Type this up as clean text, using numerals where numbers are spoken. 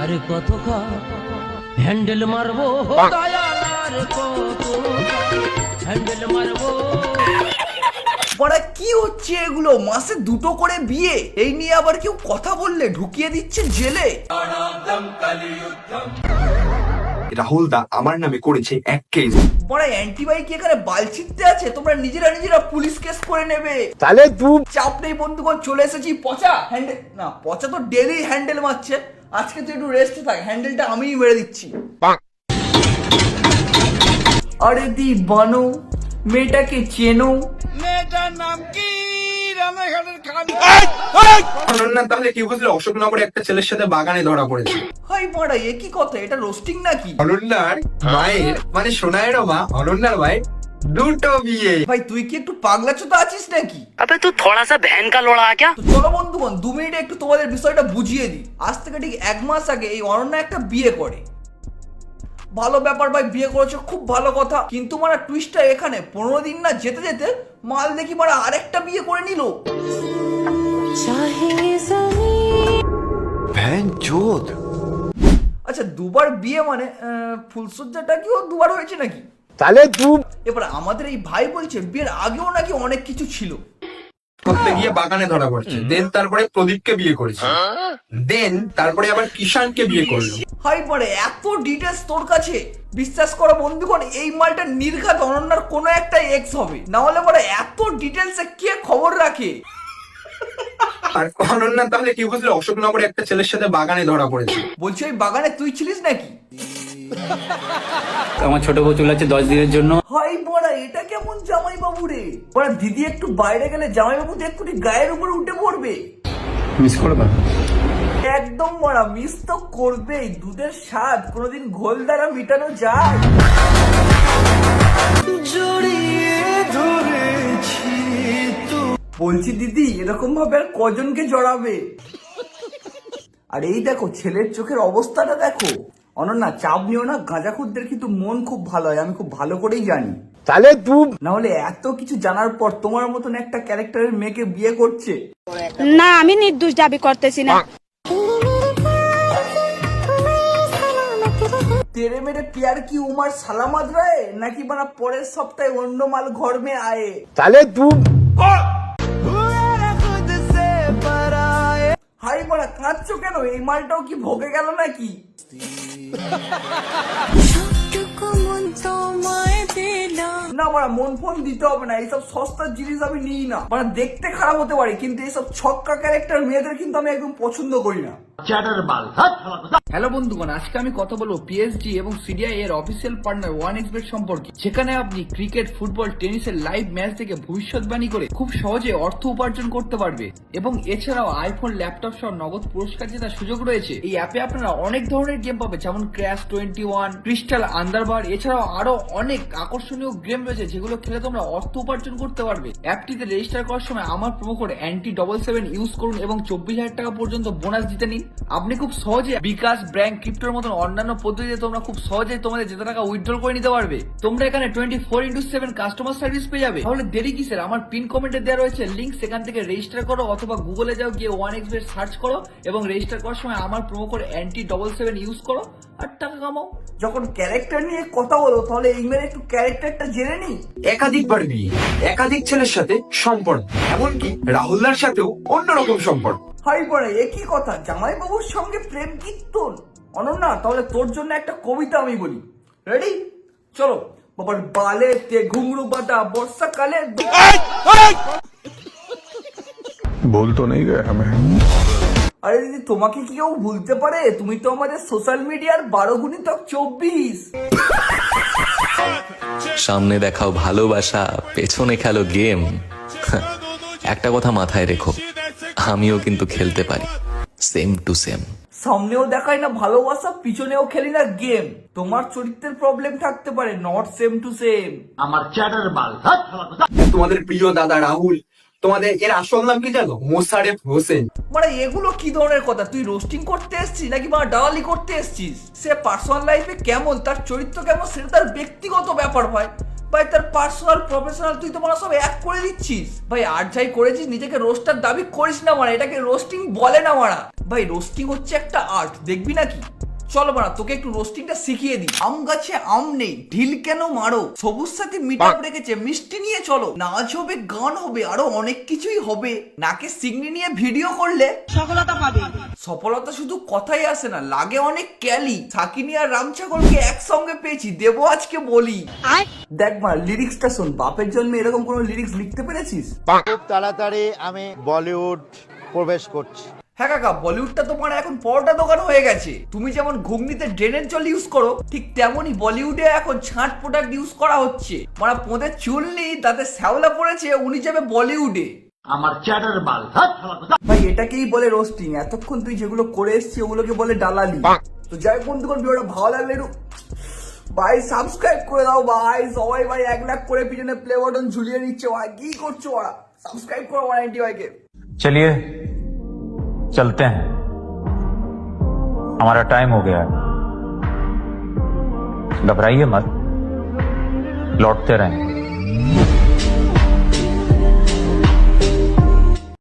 আরে কত হ্যান্ডেল মারবো দয়াল, আর কত হ্যান্ডেল মারবো। বড়া কি হচ্ছে এগুলো? মাসে দুটো করে বিয়ে, এই নিয়ে আবার কেউ কথা বললে ঢুকিয়ে দিচ্ছে জেলে। রাহুল দা আমার নামে করেছে এক কেস। বড়া অ্যান্টিবাই কি এখানে বালছিতে আছে? তোমরা নিজেরা পুলিশ কেস করে নেবে। তাহলে তুই চাপ নেই বন্ধুগণ, চলে এসেছি। পচা হ্যান্ডেল না, পচা তো ডেলি হ্যান্ডেল মারছে, আজকে তুই একটু রেস্ট থাক, হ্যান্ডেলটা আমিই মেরে দিচ্ছি। আরে দি বানো, মেয়েটাকে চেনো? মেয়েটার নাম কি? রানাঘাটের খান। অনন্যা তাহলে কি বুঝলে অশোকনগরে একটা ছেলের সাথে বাগানে ধরা পড়েছে। হাই বড়া, এ কি কথা? এটা রোস্টিং নাকি? অনন্যার মায়ের মানে সোনায়েরও মা অনন্যার মায়ের দুটো বিয়ে। ভাই তুই কি একটু পাগলা চোদা আছিস নাকি? अबे तू थोड़ा सा बहन का लोड़ा है क्या? তো চলো বন্ধুগণ, 2 মিনিটে একটু তোমাদের বিষয়টা বুঝিয়ে দিই। আজ থেকে ঠিক 1 মাস আগে এই অনন্যা একটা বিয়ে করে। ভালো ব্যাপার ভাই, বিয়ে করেছো, খুব ভালো কথা। কিন্তু মানে টুইস্টটা এখানে, 15 দিন না যেতে যেতে মাল দেখি মানে আরেকটা বিয়ে করে নিল। আচ্ছা, দুবার বিয়ে মানে ফুলসজ্জাটা কি ও দুবার হয়েছে নাকি? তাহলে তুই এবার আমাদের এই ভাই বলছে বিয়ের আগেও নাকি অনেক কিছু ছিল। করতে গিয়ে বাগানে ধরা পড়ছে, দেন তারপরে প্রদীপকে বিয়ে করেছে, দেন তারপরে আবার কিষানকে বিয়ে করলো। হাই পরে এত ডিটেলস তোর কাছে? বিশ্বাস করো বন্ধুগণ, এই মালটা নির্ঘাত অনন্যার কোনো একটা এক্স হবে, না হলে পরে এত ডিটেলসে কে খবর রাখে? আর অনন্যা তাহলে কি বুঝলে অশোকনগরে একটা ছেলের সাথে বাগানে ধরা পড়েছে। বলছি ওই বাগানে তুই ছিলিস নাকি? আমার ছোট বউ চলে যাচ্ছে 10 দিনের জন্য। হাই বড়া, এটা কেমন জামাই বাবু রে? বড়া দিদি একটু বাইরে গেলে জামাই বাবু তো একটু গায়ের উপরে উঠে পড়বে। মিস করবা? একদম বড়া, মিস তো করবেই। দুধের স্বাদ কোনোদিন ঘোল দ্বারা মিটানো যায়? বলছি দিদি, এরকম ভাবে আর কজনকে জড়াবে? আর এই দেখো ছেলের চোখের অবস্থাটা দেখো। অনন্যা চাপ নিও না, গাঁজাখুরদের কিন্তু মন খুব ভালো হয়, আমি খুব ভালো করেই জানি। তাহলে তুই না হলে এত কিছু জানার পর তোমার মতন একটা ক্যারেক্টারের মেয়েকে বিয়ে করছে? না, আমি নির্দোষ দাবি করতেছি না। তেরে মেরে প্যার কি উমার সালামাত রায় নাকি বানা পরের সপ্তাহে অন্য মাল ঘর মে আয়ে? তাহলে তুই হাই বড়া, কাঁদছো কেন? এই মালটাও কি ভোগে গেল নাকি? না বড়া, মন ফোন দিতে হবে না, এইসব সস্তার জিনিস আমি নিই না। মানে দেখতে খারাপ হতে পারে, কিন্তু এইসব ছক্কা ক্যারেক্টার মেয়েদের কিন্তু আমি একদম পছন্দ করি না। হ্যালো বন্ধুগণ, আজকে আমি কথা বলবো পিএসজি এবং সিডিআই এর অফিসিয়াল পার্টনার 1xBet সম্পর্কে, যেখানে আপনি ক্রিকেট, ফুটবল, টেনিসের লাইভ ম্যাচ থেকে ভবিষ্যৎবাণী করে খুব সহজে অর্থ উপার্জন করতে পারবে এবং এছাড়াও আইফোন, ল্যাপটপ সহ নগদ পুরস্কার জেতার সুযোগ রয়েছে। এই অ্যাপে আপনারা অনেক ধরনের গেম পাবে, যেমন ক্র্যাশ 21, ক্রিস্টাল আন্ডারবার, এছাড়াও আরো অনেক আকর্ষণীয় গেম রয়েছে যেগুলো খেলে তোমরা অর্থ উপার্জন করতে পারবে। অ্যাপটিতে রেজিস্টার করার সময় আমার প্রোমো কোড ANTI77 ইউজ করুন এবং 24,000 টাকা পর্যন্ত বোনাস জিতে নিন। আপনি খুব সহজে বিকাশ, ব্যাংক, ক্রিপ্টোর মতন অন্যান্য পদ্ধতিতে তোমরা খুব সহজে তোমাদের জেতা টাকা উইথড্র করে নিতে পারবে। তোমরা এখানে 24/7 কাস্টমার সার্ভিস পেয়ে যাবে। তাহলে দেরি কিসের? আমার পিন কমেন্টে দেওয়া রয়েছে লিংক, সেখান থেকে রেজিস্টার করো অথবা গুগলে যাও, গিয়ে 1xBet সার্চ করো এবং রেজিস্টার করার সময় আমার প্রোমো কোড ANTI77 ইউজ করো আর টাকা কামাও। যখন ক্যারেক্টার নিয়ে কথা বলো তাহলে এই মেয়ের একটু ক্যারেক্টারটা জেনে নি। একাধিকবার বিয়ে, একাধিক ছেলের সাথে সম্পর্ক, এমনকি রাহুলদার সাথেও অন্যরকম সম্পর্ক। হাই বড়া, একই কথা, জামাই বাবুর সঙ্গে প্রেম কীর্তন। অনন্যা তাহলে তোর জন্য একটা কবিতা আমি বলি, রেডি? চলো। বাবার বালে তে ঘুংরু বাটা বর্ষাকালে। ভুল তো নেই গে হ্যাঁ। আরে দিদি, তোমাকে কি কেউ ভুলতে পারে? তুমি তো আমাদের সোশ্যাল মিডিয়ার 12x24। সামনে দেখাও ভালোবাসা, পেছনে খেলো গেম। একটা কথা মাথায় রেখো, আমিও কিন্তু খেলতে পারি, সেম টু সেম। সামনেও দেখাই না ভালোবাসা, পিছনেও খেলি না গেম। তোমার চরিত্রের প্রবলেম থাকতে পারে, নট সেম টু সেম। তোমাদের প্রিয় দাদা রাহুল, তোমাদের এর আসল নাম কি জানো? মোশারেফ হোসেন। মানে এগুলো কি ধরনের কথা? তুই রোস্টিং করতে এসছিস নাকি বা ডালালি করতে এসছিস? সে পার্সোনাল লাইফে কেমন, তার চরিত্র কেমন, সেটা তার ব্যক্তিগত ব্যাপার হয়। ভাই তার পার্সোনাল প্রফেশনাল তুই তো মানে সব এক করে দিচ্ছিস ভাই। আর যাই করেছিস নিজেকে রোস্টার দাবি করিস না মারা, এটাকে রোস্টিং বলে না মারা ভাই। রোস্টিং হচ্ছে একটা আর্ট, দেখবি নাকি? চলো মারা তোকে একটু রোস্টিংটা শিখিয়ে দিই। আম গাছে আম নেই ঢিল কেন মারো, সবুজ সাথে মিটআপ রেখেছে মিষ্টি নিয়ে চলো, নাচ হবে গান হবে আরো অনেক কিছুই হবে, নাকে সিগনি নিয়ে ভিডিও করলে সফলতা পাবে। সফলতা শুধু কথাই আসে না, লাগে অনেক ক্যালি। সাকিনি আর রামছাগলকে একসঙ্গে পেয়েছি, দেবো আজকে বলি। দেখ মা লিরিক্সটা শোন, বাপের জন্য এরকম কোনো লিরিক্স লিখতে পেরেছিস? খুব তাড়াতাড়ি আমি বলিউড প্রবেশ করছি। হ্যাঁ কাকা, বলিউডটা তো মানে এখন পরোটা দোকান হয়ে গেছে। তুমি যেমন ঘুগনিতে ড্রেনের জল ইউজ করো, ঠিক তেমনই বলিউডে এখন ছাঁট প্রোডাক্ট ইউজ করা হচ্ছে। মানে পোঁদের চুল নেই তাতে শ্যাওলা পড়েছে, উনি যাবে বলিউডে। আমার চ্যাটার বাল। ভাই এটাকেই বলে রোস্টিং। এতক্ষণ তুই যেগুলো করে এসছিস ওগুলোকে বলে দালালি। তো যাই বন্ধুগণ, ভিডিওটা ভালো লাগলে একটু ভাই সাবস্ক্রাইব করে দাও ভাই। সবাই ভাই 1 লাখ করে পিছনে প্লে বাটন ঝুলিয়ে নিচ্ছে ভাই, কি করছো ওরা? সাবস্ক্রাইব করো 190 ভাইকে। चलिए चलते हैं, हमारा टाइम हो गया है। घबराइए मत, लौटते रहें।